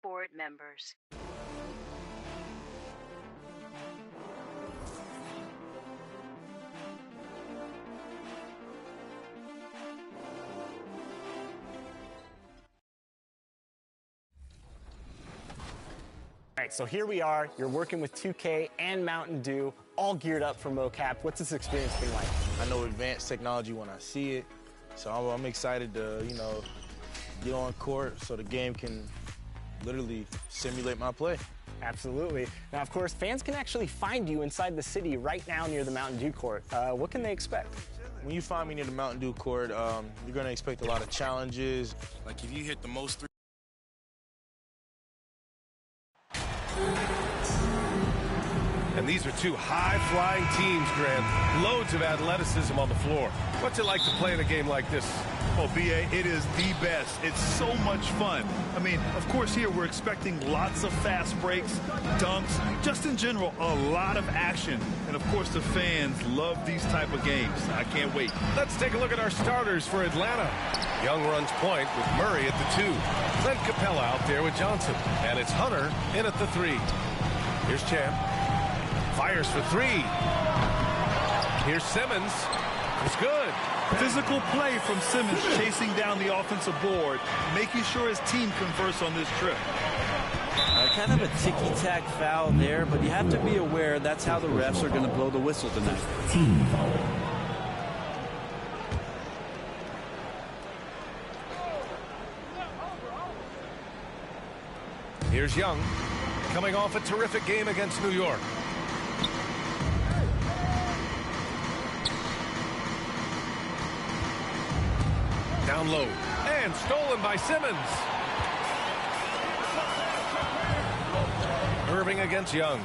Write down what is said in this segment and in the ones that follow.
board members. All right, so here we are. You're working with 2K and Mountain Dew, all geared up for mocap. What's this experience been like? I know advanced technology when I see it, so I'm excited to, get on court so the game can literally simulate my play. Absolutely. Now, of course, fans can actually find you inside the city right now near the Mountain Dew court. What can they expect? When you find me near the Mountain Dew court, you're going to expect a lot of challenges. Like if you hit the most three. And these are two high-flying teams, Grant. Loads of athleticism on the floor. What's it like to play in a game like this? Oh, B.A., it is the best. It's so much fun. I mean, of course, here we're expecting lots of fast breaks, dunks, just in general, a lot of action. And, of course, the fans love these type of games. I can't wait. Let's take a look at our starters for Atlanta. Young runs point with Murray at the 2. Clint Capella out there with Johnson. And it's Hunter in at the 3. Here's Champ. Fires for 3. Here's Simmons. It's good. Physical play from Simmons chasing down the offensive board, making sure his team converts on this trip. Kind of a ticky-tack foul there, but you have to be aware that's how the refs are going to blow the whistle tonight. Team foul. Here's Young, coming off a terrific game against New York. Down low, and stolen by Simmons. Irving against Young.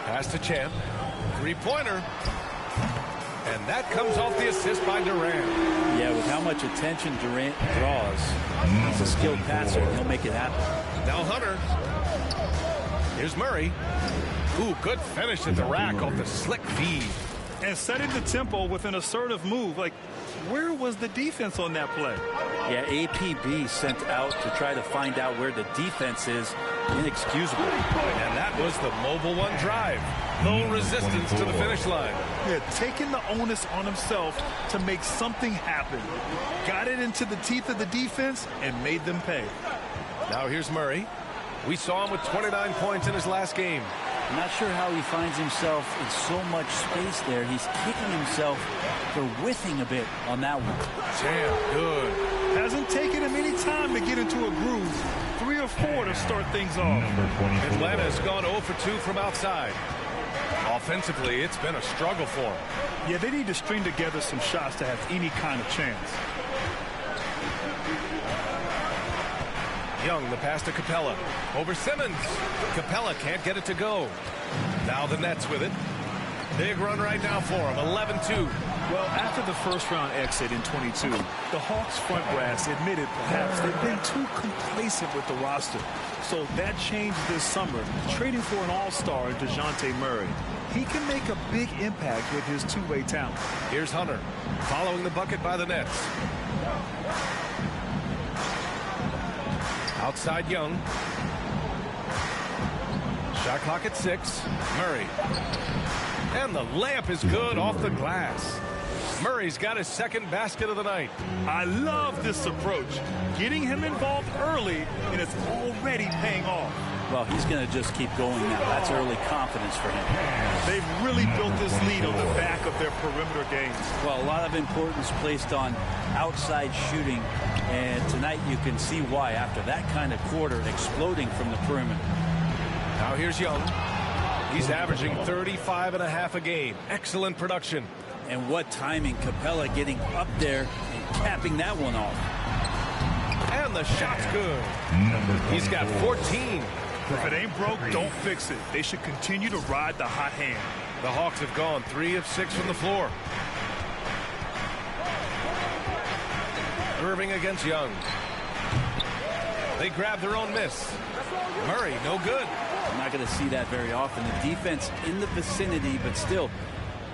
Pass to Champ. Three-pointer. And that comes off the assist by Durant. Yeah, with how much attention Durant draws, he's a skilled passer. He'll make it happen. Now Hunter. Here's Murray. Ooh, good finish at the rack off the slick feed. And setting the tempo with an assertive move. Like, where was the defense on that play? Yeah, APB sent out to try to find out where the defense is. Inexcusable. And that was the Mobile One drive. No resistance to the finish line. Yeah, taking the onus on himself to make something happen. Got it into the teeth of the defense and made them pay. Now here's Murray. We saw him with 29 points in his last game. I'm not sure how he finds himself in so much space there. He's kicking himself for whiffing a bit on that one. Damn, good. Hasn't taken him any time to get into a groove. 3 or 4 to start things off. Atlanta's gone 0 for 2 from outside. Offensively, it's been a struggle for him. Yeah, they need to string together some shots to have any kind of chance. Young, the pass to Capella. Over Simmons. Capella can't get it to go. Now the Nets with it. Big run right now for him, 11-2. Well, after the first-round exit in 22, the Hawks front brass admitted perhaps they've been too complacent with the roster. So that changed this summer, trading for an all-star in DeJounte Murray. He can make a big impact with his two-way talent. Here's Hunter, following the bucket by the Nets. Outside Young. Shot clock at 6. Murray. And the layup is good off the glass. Murray's got his second basket of the night. I love this approach. Getting him involved early, and it's already paying off. Well, he's going to just keep going now. That's early confidence for him. They've really built this lead on the back of their perimeter games. Well, a lot of importance placed on outside shooting, and tonight you can see why after that kind of quarter exploding from the perimeter. Now here's Young. He's averaging 35.5 a game. Excellent production. And what timing, Capella getting up there and capping that one off. And the shot's good. He's got 14. If it ain't broke, don't fix it. They should continue to ride the hot hand. The Hawks have gone 3 of 6 from the floor. Irving against Young. They grab their own miss. Murray, no good. I'm not going to see that very often. The defense in the vicinity, but still,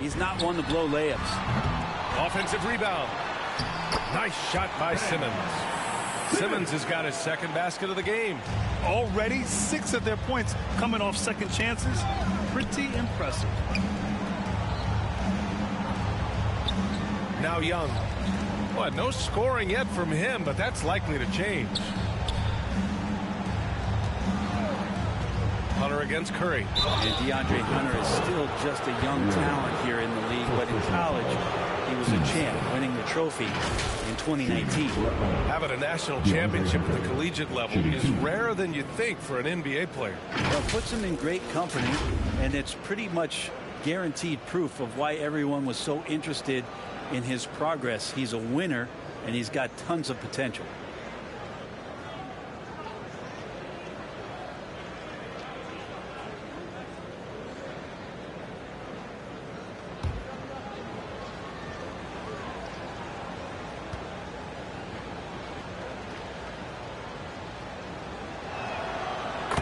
he's not one to blow layups. Offensive rebound. Nice shot by Simmons. Simmons has got his second basket of the game. Already 6 of their points coming off second chances. Pretty impressive. Now Young. Well, no scoring yet from him, but that's likely to change. Hunter against Curry. And DeAndre Hunter is still just a young talent here in the league, but in college, he was a champ, winning the trophy in 2019. Having a national championship at the collegiate level is rarer than you think for an NBA player. Well, it puts him in great company, and it's pretty much guaranteed proof of why everyone was so interested in his progress. He's a winner, and he's got tons of potential.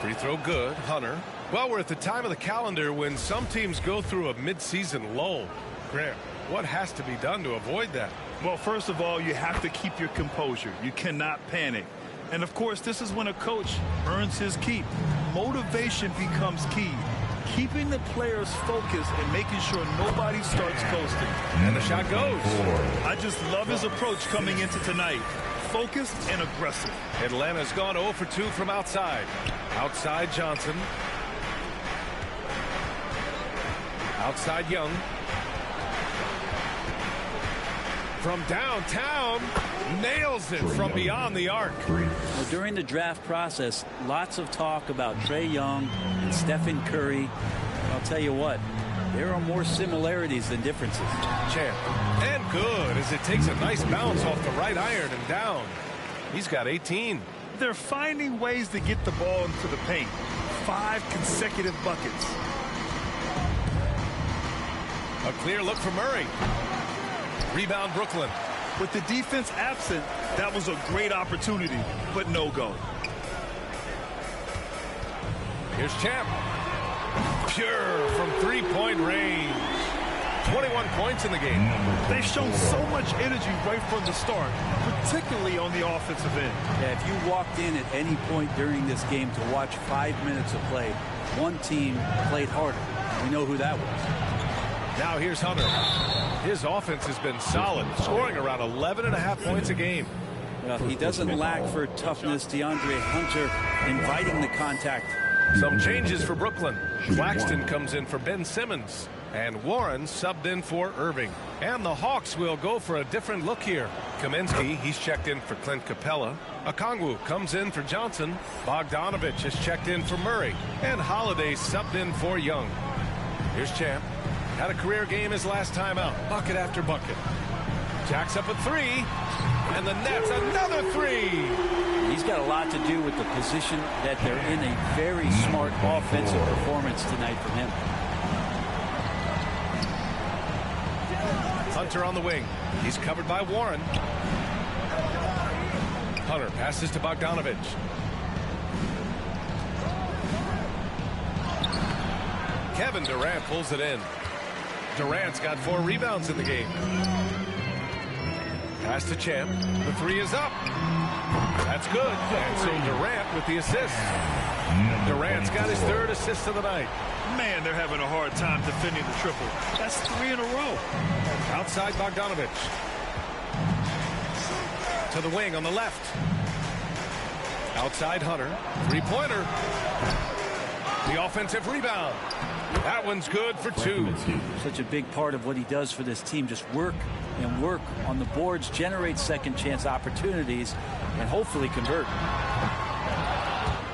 Free throw good. Hunter. Well, we're at the time of the calendar when some teams go through a midseason lull. Grant, what has to be done to avoid that? Well, first of all, you have to keep your composure. You cannot panic. And, of course, this is when a coach earns his keep. Motivation becomes key. Keeping the players focused and making sure nobody starts coasting. And the shot goes. I just love his approach coming into tonight. Focused and aggressive. Atlanta's gone 0 for 2 from outside. Outside Johnson. Outside Young. From downtown, nails it from beyond the arc. Well, during the draft process, lots of talk about Trae Young and Stephen Curry. I'll tell you what, there are more similarities than differences. Champ. And good as it takes a nice bounce off the right iron and down. He's got 18. They're finding ways to get the ball into the paint. 5 consecutive buckets. A clear look for Murray. Rebound Brooklyn. With the defense absent, that was a great opportunity, but no go. Here's Champ. Pure from three-point range. 21 points in the game. They've shown so much energy right from the start, particularly on the offensive end. Yeah, if you walked in at any point during this game to watch 5 minutes of play, one team played harder. We know who that was. Now here's Hunter. His offense has been solid, scoring around 11.5 points a game. Well, he doesn't lack for toughness. DeAndre Hunter inviting the contact. Some changes for Brooklyn. Claxton comes in for Ben Simmons. And Warren subbed in for Irving. And the Hawks will go for a different look here. Kaminsky, he's checked in for Clint Capella. Okongwu comes in for Johnson. Bogdanovich has checked in for Murray. And Holiday subbed in for Young. Here's Champ. Had a career game his last time out. Bucket after bucket. Jacks up a 3. And the Nets another 3. He's got a lot to do with the position that they're in. A very smart offensive performance tonight from him. Hunter on the wing. He's covered by Warren. Hunter passes to Bogdanovich. Kevin Durant pulls it in. Durant's got 4 rebounds in the game. Pass to Champ. The 3 is up. That's good. And so Durant with the assist. Durant's got his 3rd assist of the night. Man, they're having a hard time defending the triple. That's 3 in a row. Outside Bogdanovich. To the wing on the left. Outside Hunter. 3-pointer. The offensive rebound. That one's good for 2. Such a big part of what he does for this team. Just work and work on the boards, generate second chance opportunities, and hopefully convert.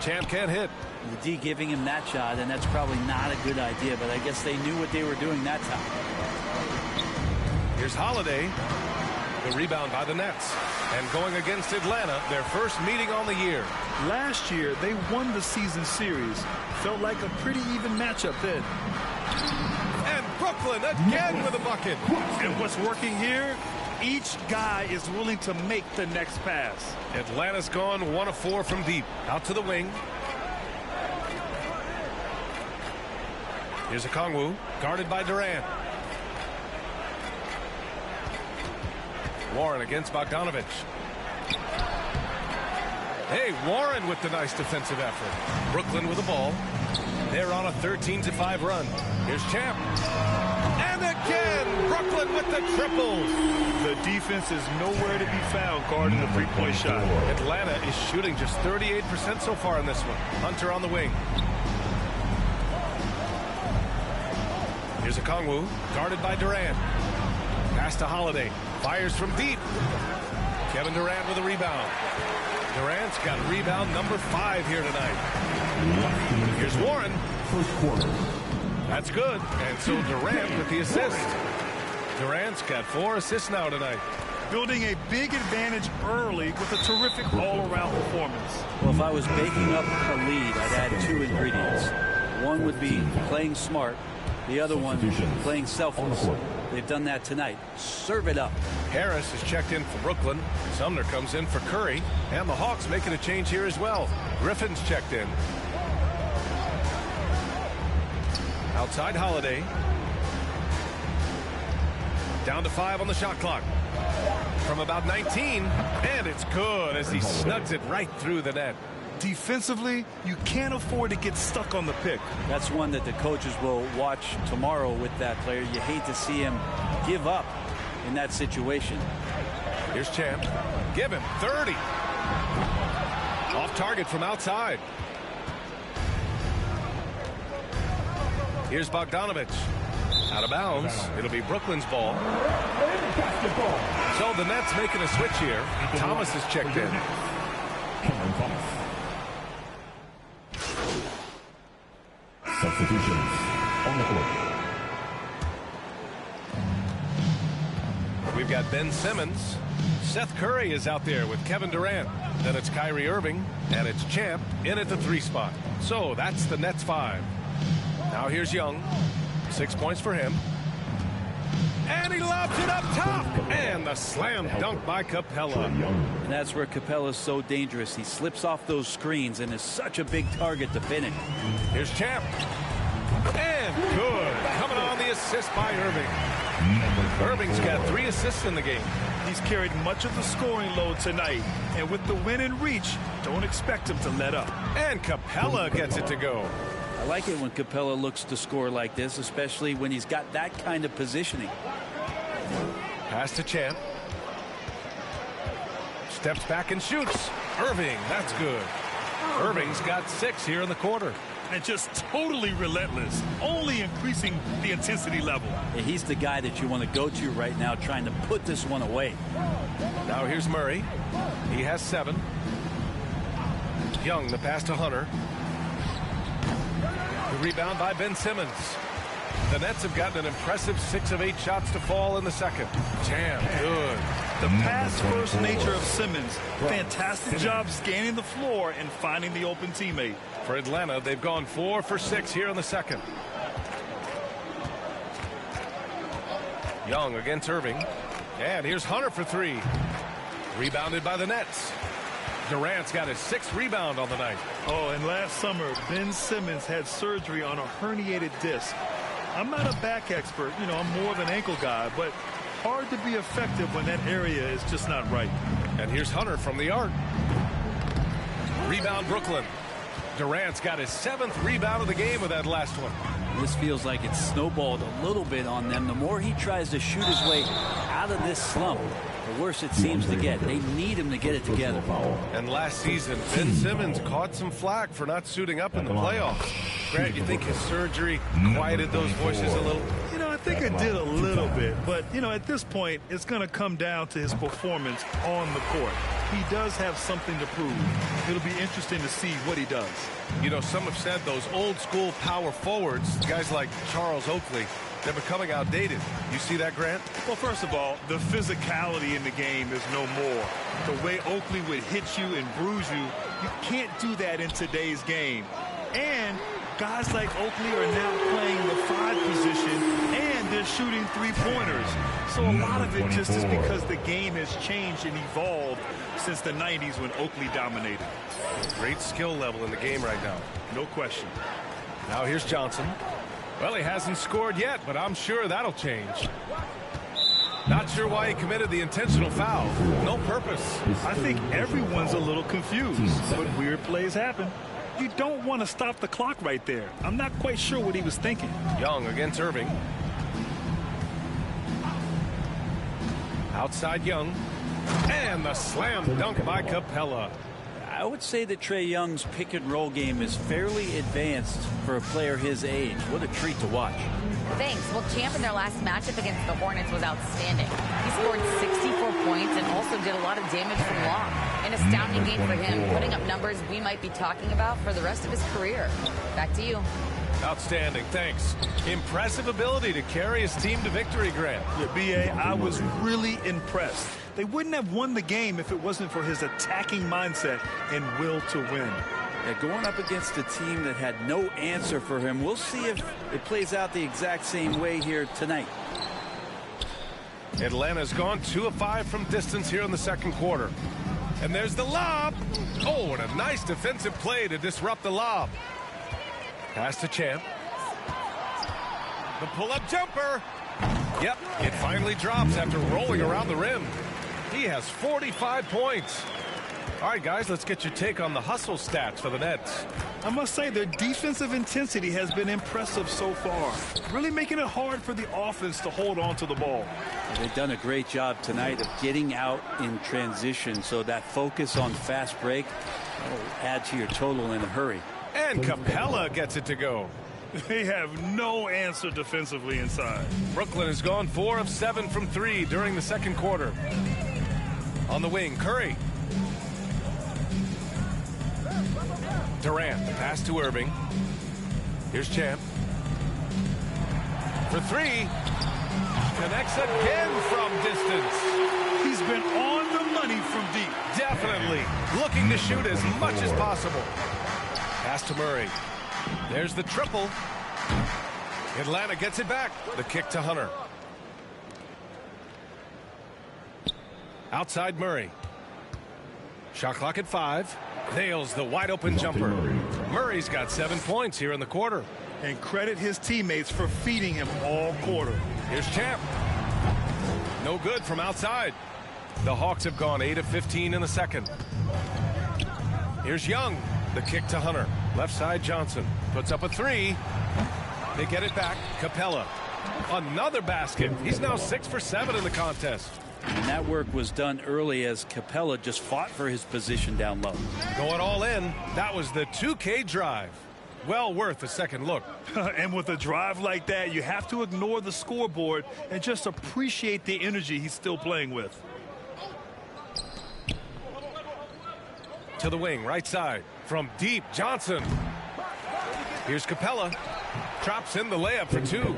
Champ can't hit. The D giving him that shot, and that's probably not a good idea, but I guess they knew what they were doing that time. Here's Holiday. The rebound by the Nets. And going against Atlanta, their first meeting on the year. Last year, they won the season series. Felt like a pretty even matchup then. And Brooklyn again with a bucket. And what's working here? Each guy is willing to make the next pass. Atlanta's gone 1 of 4 from deep. Out to the wing. Here's Okongwu, guarded by Durant. Warren against Bogdanovich. Hey, Warren with the nice defensive effort. Brooklyn with the ball. They're on a 13-5 run. Here's Champ. And again, Brooklyn with the triples. The defense is nowhere to be found guarding the three-point shot. Atlanta is shooting just 38% so far in this one. Hunter on the wing. Here's Okongwu, guarded by Durant. Pass to Holiday. Fires from deep. Kevin Durant with a rebound. Durant's got rebound number 5 here tonight. Here's Warren. First quarter. That's good. And so Durant with the assist. Durant's got 4 assists now tonight. Building a big advantage early with a terrific all-around performance. Well, if I was baking up a lead, I'd add 2 ingredients. One would be playing smart. The other one, playing selfless. They've done that tonight. Serve it up. Harris is checked in for Brooklyn. Sumner comes in for Curry. And the Hawks making a change here as well. Griffin's checked in. Outside Holiday. Down to 5 on the shot clock. From about 19. And it's good as he snugs it right through the net. Defensively, you can't afford to get stuck on the pick. That's one that the coaches will watch tomorrow with that player. You hate to see him give up in that situation. Here's Champ. Give him 30. Off target from outside. Here's Bogdanovich. Out of bounds. It'll be Brooklyn's ball. So the Nets making a switch here. Thomas is checked in. Substitutions on the court. We've got Ben Simmons. Seth Curry is out there with Kevin Durant. Then it's Kyrie Irving. And it's Champ in at the 3 spot. So that's the Nets 5. Now here's Young. 6 points for him. And he lobs it up top. And the slam dunk by Capella. And that's where Capella's so dangerous. He slips off those screens and is such a big target to finish. Here's Champ. And good. Coming on the assist by Irving. Irving's got 3 assists in the game. He's carried much of the scoring load tonight. And with the win in reach, don't expect him to let up. And Capella gets it to go. I like it when Capella looks to score like this, especially when he's got that kind of positioning. Pass to Champ. Steps back and shoots. Irving, that's good. Irving's got 6 here in the quarter. And just totally relentless, only increasing the intensity level. Yeah, he's the guy that you want to go to right now, trying to put this one away. Now here's Murray. He has 7. Young, the pass to Hunter. The rebound by Ben Simmons. The Nets have gotten an impressive 6 of 8 shots to fall in the second. Champ, good. The pass-first nature of Simmons. Fantastic job scanning the floor and finding the open teammate. For Atlanta, they've gone 4 for 6 here in the second. Young against Irving. And here's Hunter for 3. Rebounded by the Nets. Durant's got his 6th rebound on the night. Oh, and last summer, Ben Simmons had surgery on a herniated disc. I'm not a back expert, you know, I'm more of an ankle guy, but hard to be effective when that area is just not right. And here's Hunter from the arc. Rebound Brooklyn. Durant's got his 7th rebound of the game with that last one. This feels like it's snowballed a little bit on them. The more he tries to shoot his way out of this slump, the worse it seems to get. They need him to get it together. And last season, Ben Simmons caught some flack for not suiting up in the playoffs. Grant, you think his surgery quieted those voices a little? You know, I think it did a little bit. But, you know, at this point, it's going to come down to his performance on the court. He does have something to prove. It'll be interesting to see what he does. You know, some have said those old school power forwards, guys like Charles Oakley, they're becoming outdated. You see that, Grant? Well, first of all, the physicality in the game is no more. The way Oakley would hit you and bruise you, you can't do that in today's game. And guys like Oakley are now playing the 5 position, and they're shooting 3-pointers. So a lot of it just is because the game has changed and evolved since the 90s when Oakley dominated. Great skill level in the game right now. No question. Now here's Johnson. Well, he hasn't scored yet, but I'm sure that'll change. Not sure why he committed the intentional foul. No purpose. I think everyone's a little confused, but weird plays happen. You don't want to stop the clock right there. I'm not quite sure what he was thinking. Young against Irving. Outside Young. And the slam dunk by Capella. I would say that Trae Young's pick and roll game is fairly advanced for a player his age. What a treat to watch. Thanks. Well, Champ in their last matchup against the Hornets was outstanding. He scored 64 points and also did a lot of damage from long. An astounding game for him, putting up numbers we might be talking about for the rest of his career. Back to you. Outstanding, thanks. Impressive ability to carry his team to victory, Grant. Yeah, B.A., I was really impressed. They wouldn't have won the game if it wasn't for his attacking mindset and will to win. Yeah, going up against a team that had no answer for him. We'll see if it plays out the exact same way here tonight. Atlanta's gone 2 of 5 from distance here in the second quarter. And there's the lob. Oh, and a nice defensive play to disrupt the lob. Pass to Champ. The pull-up jumper. Yep, it finally drops after rolling around the rim. He has 45 points. All right, guys, let's get your take on the hustle stats for the Nets. I must say their defensive intensity has been impressive so far, really making it hard for the offense to hold on to the ball. They've done a great job tonight of getting out in transition, so that focus on fast break will add to your total in a hurry. And Capella gets it to go. They have no answer defensively inside. Brooklyn has gone 4 of 7 from 3 during the second quarter. On the wing, Curry. Durant, the pass to Irving. Here's Champ. For 3. Connects again from distance. He's been on the money from deep. Definitely. Looking to shoot as much as possible. Pass to Murray. There's the triple. Atlanta gets it back. The kick to Hunter. Outside Murray. Shot clock at 5. Nails the wide open jumper. Murray's got 7 points here in the quarter. And credit his teammates for feeding him all quarter. Here's Champ. No good from outside. The Hawks have gone 8 of 15 in the second. Here's Young. The kick to Hunter. Left side Johnson. Puts up a 3. They get it back. Capella. Another basket. He's now 6 for 7 in the contest. And that work was done early as Capella just fought for his position down low. Going all in. That was the 2K drive. Well worth a second look. And with a drive like that, you have to ignore the scoreboard and just appreciate the energy he's still playing with. To the wing, right side. From deep, Johnson. Here's Capella. Drops in the layup for 2.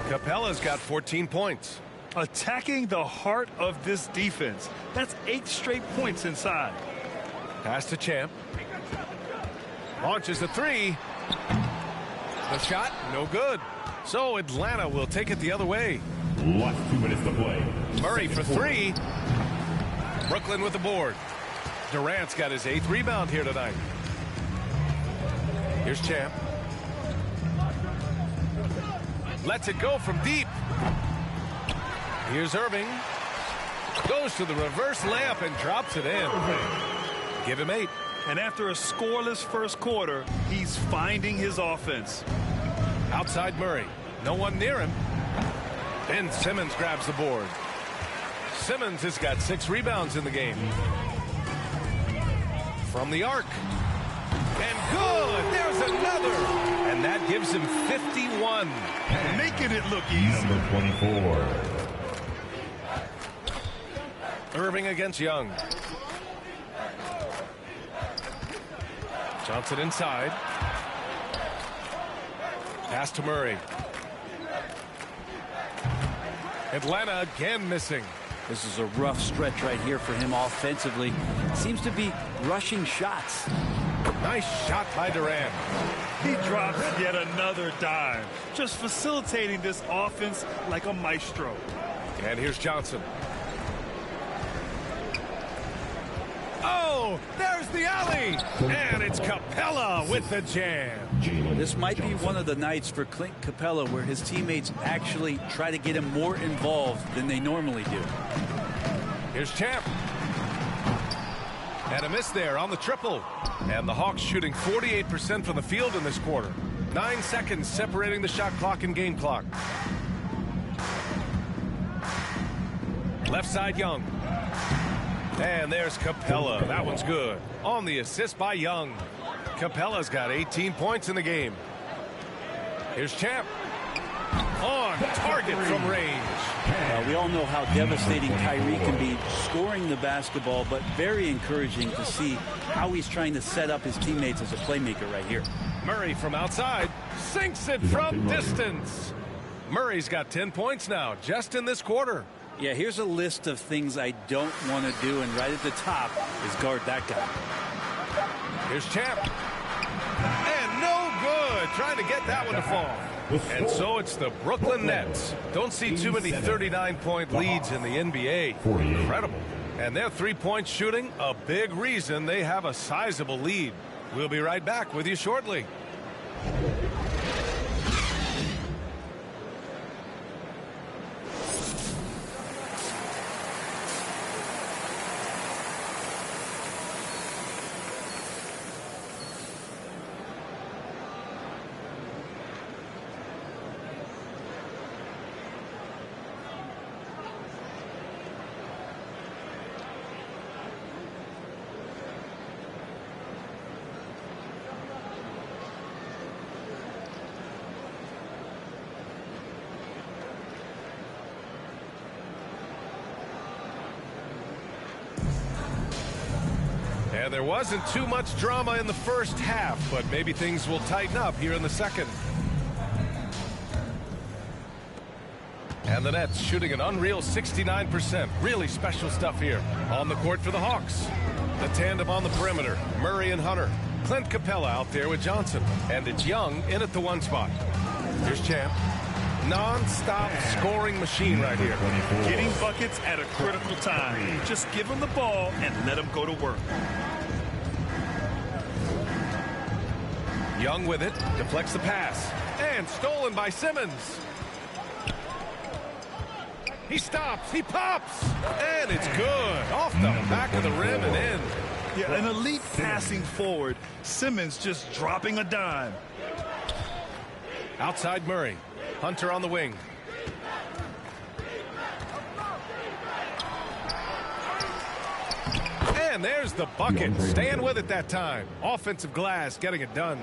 Capella's got 14 points. Attacking the heart of this defense. That's 8 straight points inside. Pass to Champ. Launches the 3. The shot, no good. So Atlanta will take it the other way. Last 2 minutes to play. Murray for 3. Brooklyn with the board. Durant's got his 8th rebound here tonight. Here's Champ. Lets it go from deep. Here's Irving. Goes to the reverse layup and drops it in. Give him 8. And after a scoreless first quarter, he's finding his offense. Outside Murray. No one near him. Ben Simmons grabs the board. Simmons has got 6 rebounds in the game. From the arc. And good. There's another. And that gives him 51. Making it look easy. Number 24. Irving against Young. Johnson inside. Pass to Murray. Atlanta again missing. This is a rough stretch right here for him offensively. Seems to be rushing shots. Nice shot by Durant. He drops yet another dime. Just facilitating this offense like a maestro. And here's Johnson. Oh, there's the alley. And it's Capella with the jam. This might be one of the nights for Clint Capella where his teammates actually try to get him more involved than they normally do. Here's Champ. And a miss there on the triple. And the Hawks shooting 48% from the field in this quarter. 9 seconds separating the shot clock and game clock. Left side, Young. And there's Capella. That one's good. On the assist by Young. Capella's got 18 points in the game. Here's Champ. On target from range. We all know how devastating Kyrie can be scoring the basketball, but very encouraging to see how he's trying to set up his teammates as a playmaker right here. Murray from outside sinks it from distance. Murray's got 10 points now just in this quarter. Yeah, here's a list of things I don't want to do, and right at the top is guard that guy. Here's Champ. And no good. Trying to get that one to fall. And so it's the Brooklyn Nets. Don't see too many 39-point leads in the NBA. Incredible. And their three-point shooting, a big reason they have a sizable lead. We'll be right back with you shortly. And there wasn't too much drama in the first half, but maybe things will tighten up here in the second. And the Nets shooting an unreal 69%. Really special stuff here. On the court for the Hawks. The tandem on the perimeter, Murray and Hunter. Clint Capella out there with Johnson. And it's Young in at the one spot. Here's Champ. Non-stop scoring machine right here. Getting buckets at a critical time. Just give him the ball and let him go to work. Young with it, deflects the pass, and stolen by Simmons. He stops, he pops, and it's good. Off the back of the rim and in. Yeah, an elite passing forward. Simmons just dropping a dime. Outside Murray. Hunter on the wing. And there's the bucket. Staying with it that time. Offensive glass getting it done.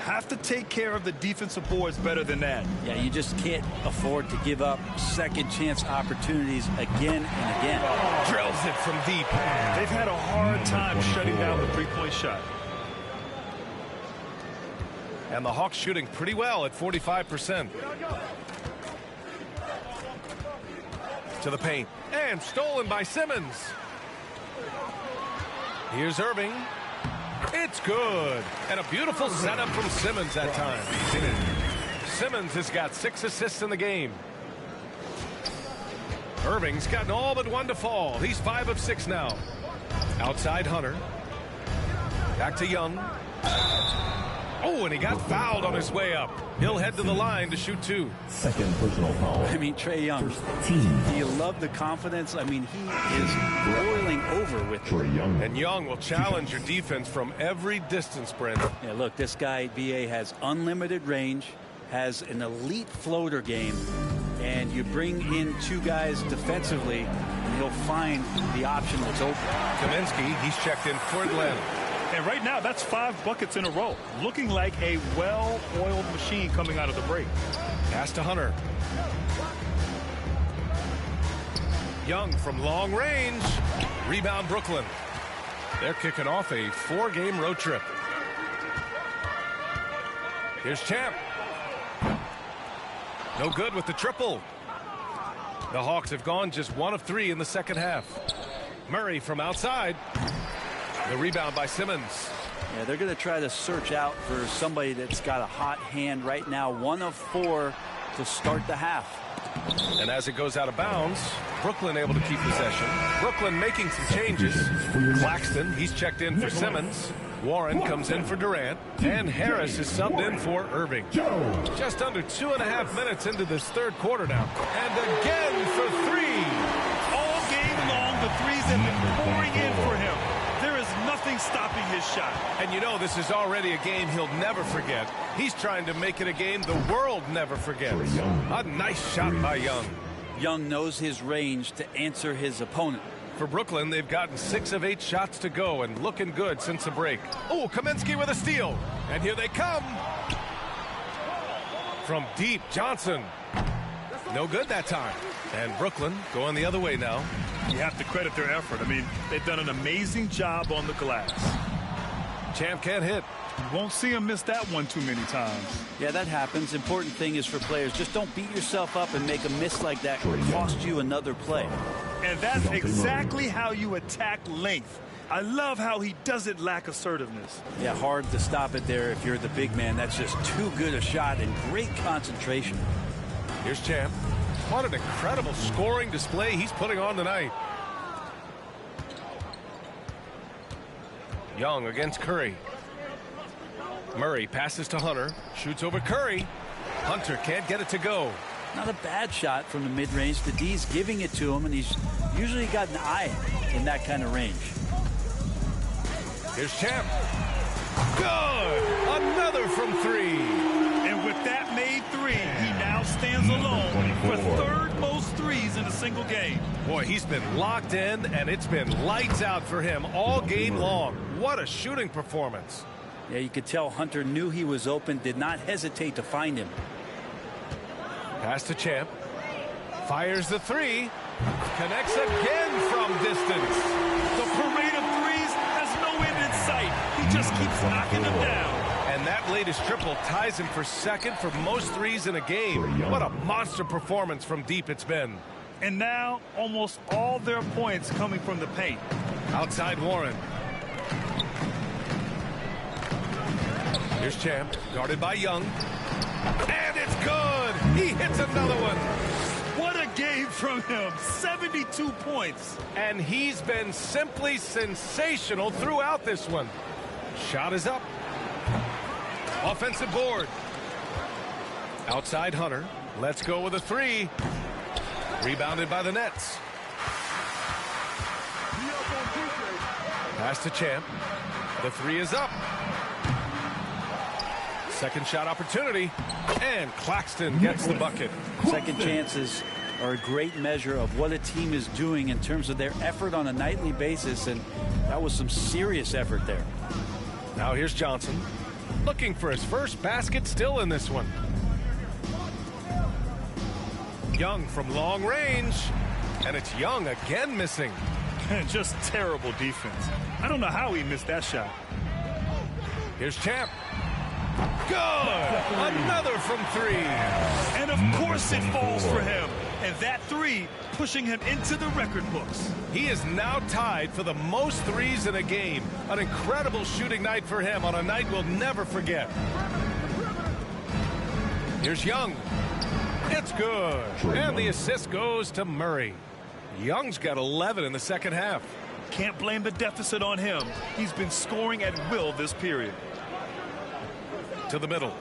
Have to take care of the defensive boards better than that. Yeah, you just can't afford to give up second chance opportunities again and again. Drills it from deep. They've had a hard time shutting down the three-point shot. And the Hawks shooting pretty well at 45%. To the paint. And stolen by Simmons. Here's Irving. It's good. And a beautiful setup from Simmons that time. Simmons has got 6 assists in the game. Irving's gotten all but one to fall. He's 5 of 6 now. Outside Hunter. Back to Young. Oh, and he got fouled on his way up. He'll head to the line to shoot 2. Second personal foul. I mean, Trae Young, do you love the confidence? I mean, he is boiling over with it. Trae Young. And Young will challenge your defense from every distance, Brent. Yeah, look, this guy, BA, has unlimited range, has an elite floater game, and you bring in 2 guys defensively, and he'll find the option that's open. Kaminsky, he's checked in for Atlanta. And right now, that's 5 buckets in a row. Looking like a well-oiled machine coming out of the break. Pass to Hunter. Young from long range. Rebound Brooklyn. They're kicking off a 4-game road trip. Here's Champ. No good with the triple. The Hawks have gone just 1 of 3 in the second half. Murray from outside. The rebound by Simmons. Yeah, they're going to try to search out for somebody that's got a hot hand right now. 1 of 4 to start the half. And as it goes out of bounds, Brooklyn able to keep possession. Brooklyn making some changes. Claxton, he's checked in for Simmons. Warren comes in for Durant. And Harris is subbed in for Irving. Just under 2.5 minutes into this third quarter now. And again for three. All game long, the threes have been pouring in for him. There is nothing stopping his shot. And you know this is already a game he'll never forget. He's trying to make it a game the world never forgets. A nice shot by Young. Young knows his range to answer his opponent. For Brooklyn, they've gotten 6 of 8 shots to go and looking good since the break. Oh, Kaminsky with a steal. And here they come. From deep, Johnson. No good that time. And Brooklyn going the other way now. You have to credit their effort. I mean, they've done an amazing job on the glass. Champ can't hit. You won't see him miss that one too many times. Yeah, that happens. Important thing is for players, just don't beat yourself up and make a miss like that cost you another play. And that's exactly how you attack length. I love how he doesn't lack assertiveness. Yeah, hard to stop it there if you're the big man. That's just too good a shot and great concentration. Here's Champ. What an incredible scoring display he's putting on tonight. Young against Curry. Murray passes to Hunter. Shoots over Curry. Hunter can't get it to go. Not a bad shot from the mid-range. The D's giving it to him, and he's usually got an eye in that kind of range. Here's Champ. Good! Another from three. And with that made three, he now stands alone for third most threes in a single game. Boy, he's been locked in, and it's been lights out for him all game long. What a shooting performance. Yeah, you could tell Hunter knew he was open, did not hesitate to find him. Pass to Champ. Fires the three. Connects again from distance. The parade of threes has no end in sight. He just keeps knocking them down. And that latest triple ties him for second for most threes in a game. What a monster performance from deep it's been. And now almost all their points coming from the paint. Outside Warren. Here's Champ, guarded by Young. And it's good! He hits another one. What a game from him. 72 points. And he's been simply sensational throughout this one. Shot is up. Offensive board. Outside Hunter. Let's go with a three. Rebounded by the Nets. Pass to Champ. The three is up. Second shot opportunity. And Claxton gets the bucket. Second chances are a great measure of what a team is doing in terms of their effort on a nightly basis, and that was some serious effort there. Now here's Johnson. Looking for his first basket still in this one. Young from long range. And it's Young again missing. Just terrible defense. I don't know how he missed that shot. Here's Champ. Good! Another from three. And of course it falls for him. And that three pushing him into the record books. He is now tied for the most threes in a game. An incredible shooting night for him on a night we'll never forget. Here's Young. It's good. And the assist goes to Murray. Young's got 11 in the second half. Can't blame the deficit on him. He's been scoring at will this period. To the middle.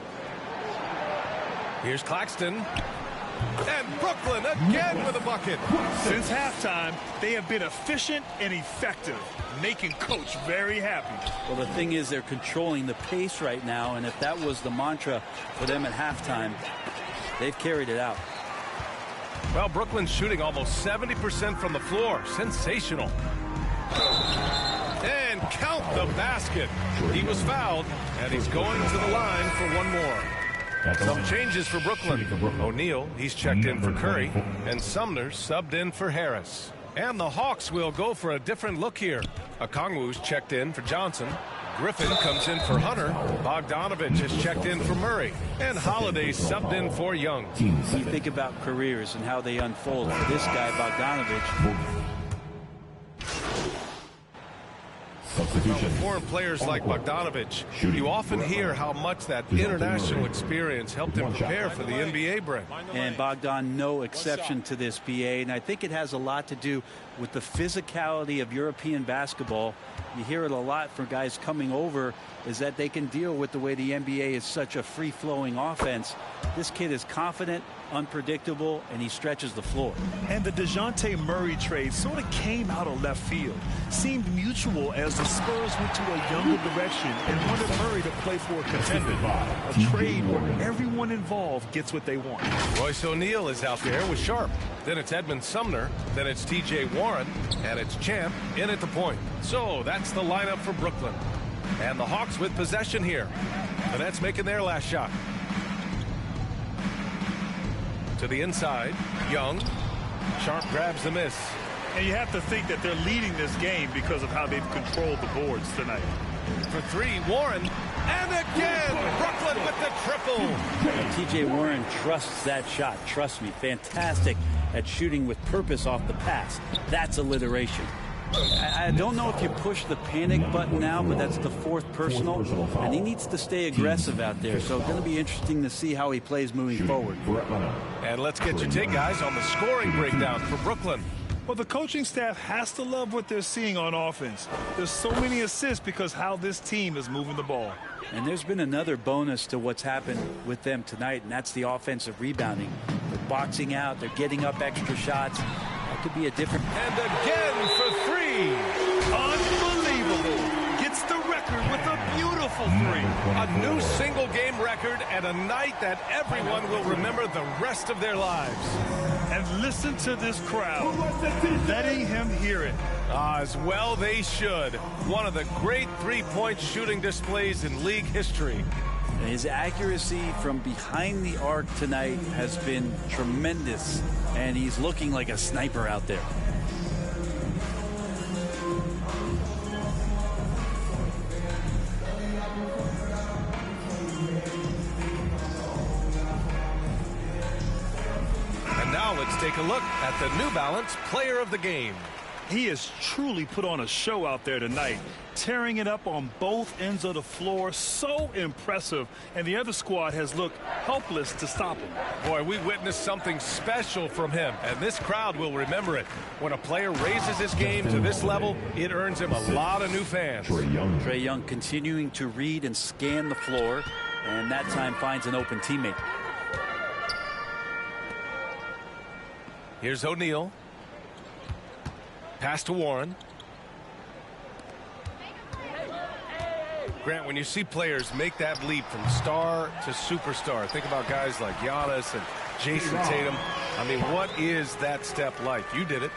Here's Claxton. And Brooklyn again with a bucket. Since halftime, they have been efficient and effective, making Coach very happy. Well, the thing is, they're controlling the pace right now, and if that was the mantra for them at halftime, they've carried it out. Well, Brooklyn's shooting almost 70% from the floor. Sensational. And count the basket. He was fouled, and he's going to the line for one more. Some changes for Brooklyn. O'Neal, he's checked in for Curry, and Sumner subbed in for Harris. And the Hawks will go for a different look here. Okongwu's checked in for Johnson. Griffin comes in for Hunter. Bogdanovich has checked in for Murray. And Holiday subbed in for Young. You think about careers and how they unfold. For this guy, Bogdanovich, Substitution. With foreign players like Bogdanovic, you often hear how much that international experience helped him prepare for the NBA, Brent. And Bogdan, no exception to this, BA. And I think it has a lot to do with the physicality of European basketball. You hear it a lot from guys coming over, is that they can deal with the way the NBA is such a free-flowing offense. This kid is confident, unpredictable, and he stretches the floor. And the DeJounte Murray trade sort of came out of left field. Seemed mutual as the Spurs went to a younger direction and wanted Murray to play for a contender. A trade where everyone involved gets what they want. Royce O'Neal is out there with Sharp. Then it's Edmund Sumner. Then it's T.J. Warren. And it's Champ in at the point. So that's the lineup for Brooklyn. And the Hawks with possession here. The Nets making their last shot. To the inside, Young. Sharp grabs the miss. And you have to think that they're leading this game because of how they've controlled the boards tonight. For three, Warren. And again, Brooklyn with the triple. T.J. Warren trusts that shot. Trust me, fantastic at shooting with purpose off the pass. That's alliteration. I don't know if you push the panic button now, but that's the fourth personal, and he needs to stay aggressive out there. So it's going to be interesting to see how he plays moving forward. And let's get your take, guys, on the scoring breakdown for Brooklyn. Well, the coaching staff has to love what they're seeing on offense. There's so many assists because how this team is moving the ball. And there's been another bonus to what's happened with them tonight, and that's the offensive rebounding. They're boxing out. They're getting up extra shots. That could be a different... And again for three. Unbelievable. Gets the record with a beautiful three. A new single-game record and a night that everyone will remember the rest of their lives. And listen to this crowd, letting him hear it. As well they should. One of the great three-point shooting displays in league history. His accuracy from behind the arc tonight has been tremendous, and he's looking like a sniper out there. And now let's take a look at the New Balance Player of the Game. He has truly put on a show out there tonight, tearing it up on both ends of the floor. So impressive, and the other squad has looked helpless to stop him. Boy, we witnessed something special from him, and this crowd will remember it. When a player raises his game to this level, it earns him a lot of new fans. Trae Young continuing to read and scan the floor, and that time finds an open teammate. Here's O'Neal. Pass to Warren. Grant, when you see players make that leap from star to superstar, think about guys like Giannis and Jason Tatum. I mean, what is that step like? You did it.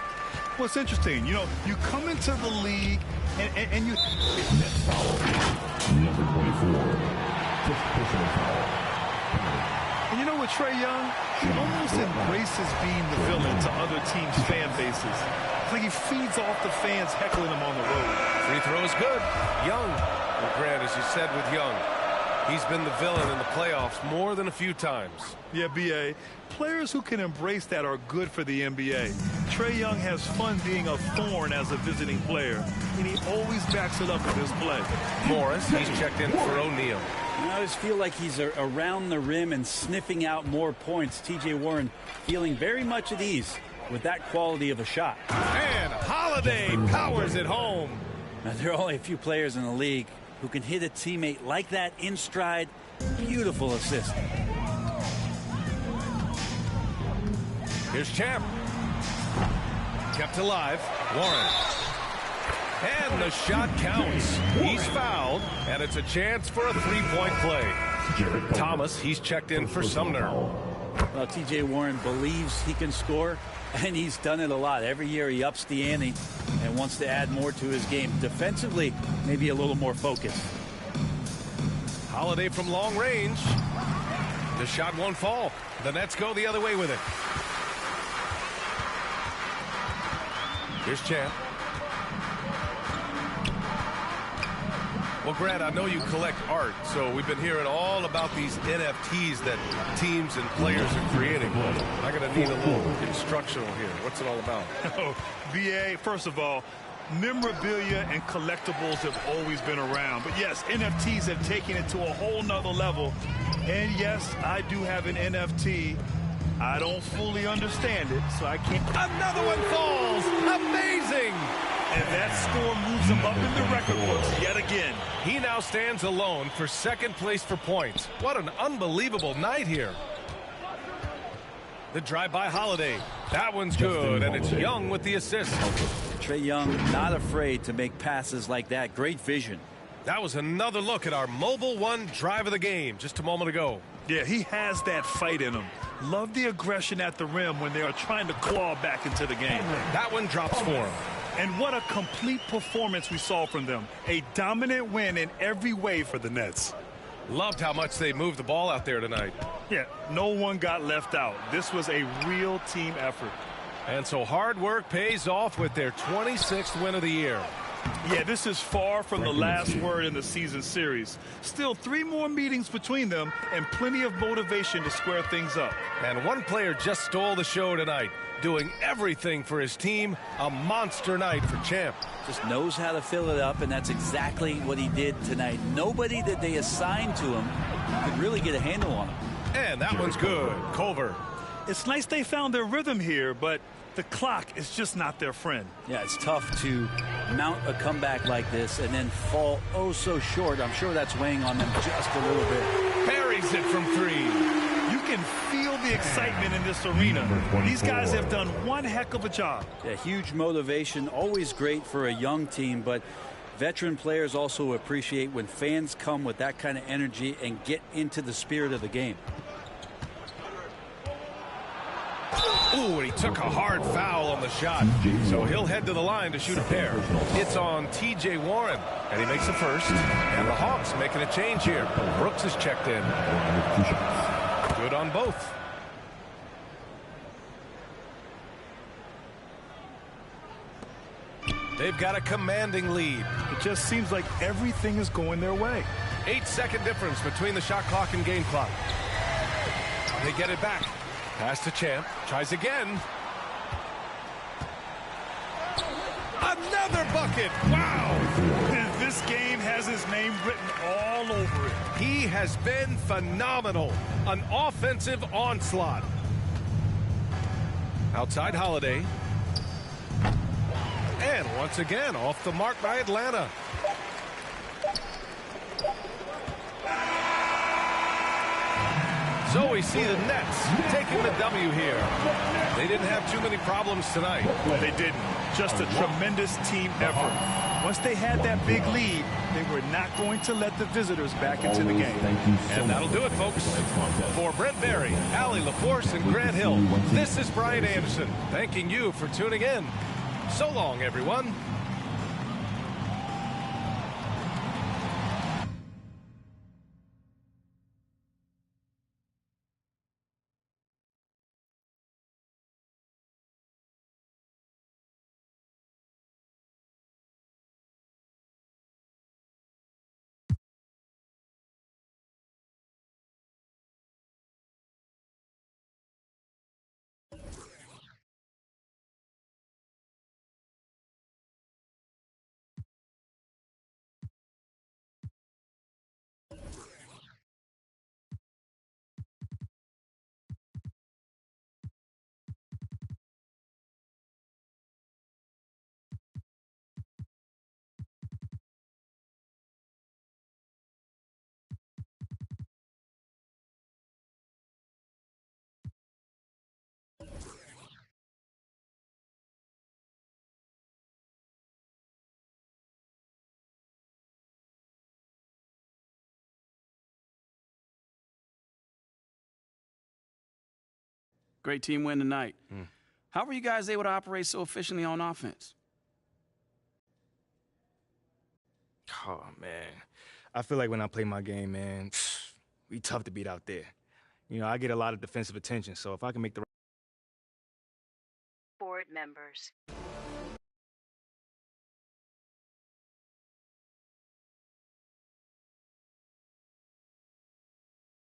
Well, it's interesting. You know, you come into the league and you... Number 24. Fifth personal foul. And you know what, Trae Young, he almost embraces being the villain to other teams' fan bases. It's like he feeds off the fans heckling him on the road. Free throw is good. Young. Well, Grant, as you said with Young, he's been the villain in the playoffs more than a few times. Yeah, B.A., players who can embrace that are good for the NBA. Trae Young has fun being a thorn as a visiting player, and he always backs it up with his play. Morris, he's checked in for O'Neal. I always feel like he's around the rim and sniffing out more points. T.J. Warren feeling very much at ease with that quality of a shot. And Holiday powers it home. Now, there are only a few players in the league who can hit a teammate like that in stride. Beautiful assist. Here's Champ. Kept alive. Warren. And the shot counts. He's fouled, and it's a chance for a three-point play. Thomas, he's checked in for Sumner. Well, T.J. Warren believes he can score, and he's done it a lot. Every year he ups the ante and wants to add more to his game. Defensively, maybe a little more focused. Holiday from long range. The shot won't fall. The Nets go the other way with it. Here's Champ. Well, Grant, I know you collect art, so we've been hearing all about these NFTs that teams and players are creating. I'm going to need a little instructional here. What's it all about? Oh, B.A., first of all, Memorabilia and collectibles have always been around. But yes, NFTs have taken it to a whole nother level. And yes, I do have an NFT. I don't fully understand it, so I can't. Another one falls. Amazing. And that score moves him up in the record books yet again. He now stands alone for second place for points. What an unbelievable night here. The drive by Holiday. That one's good, and it's Young with the assist. Trae Young not afraid to make passes like that. Great vision. That was another look at our Mobile One drive of the game just a moment ago. Yeah, he has that fight in him. Love the aggression at the rim when they are trying to claw back into the game. That one drops for him. And what a complete performance we saw from them. A dominant win in every way for the Nets. Loved how much they moved the ball out there tonight. Yeah, no one got left out. This was a real team effort. And so hard work pays off with their 26th win of the year. Yeah, this is far from the last word in the season series. Still 3 more meetings between them and plenty of motivation to square things up. And one player just stole the show tonight, doing everything for his team. A monster night for Champ. Just knows how to fill it up, and that's exactly what he did tonight. Nobody that they assigned to him could really get a handle on him. And that one's good. Culver. It's nice they found their rhythm here, but the clock is just not their friend. Yeah, it's tough to mount a comeback like this and then fall oh so short. I'm sure that's weighing on them just a little bit. Buries it from 3. You can feel the excitement in this arena. These guys have done one heck of a job. Yeah, huge motivation, always great for a young team, but veteran players also appreciate when fans come with that kind of energy and get into the spirit of the game. Ooh, and he took a hard foul on the shot. So he'll head to the line to shoot a pair. It's on T.J. Warren, and he makes the first. And the Hawks making a change here. Brooks is checked in. Good on both. They've got a commanding lead. It just seems like everything is going their way. 8-second difference between the shot clock and game clock. They get it back. Pass to Champ. Tries again. Another bucket. Wow. This game has his name written all over it. He has been phenomenal. An offensive onslaught. Outside Holiday. And once again, off the mark by Atlanta. So we see the Nets taking the W here. They didn't have too many problems tonight. They didn't. Just a tremendous team effort. Once they had that big lead, they were not going to let the visitors back into the game. And that'll do it, folks. For Brent Barry, Allie LaForce, and Grant Hill, this is Brian Anderson, thanking you for tuning in. So long, everyone. Great team win tonight. How were you guys able to operate so efficiently on offense? Oh, man. I feel like when I play my game, man, we tough to beat out there. You know, I get a lot of defensive attention, so if I can make the Board members.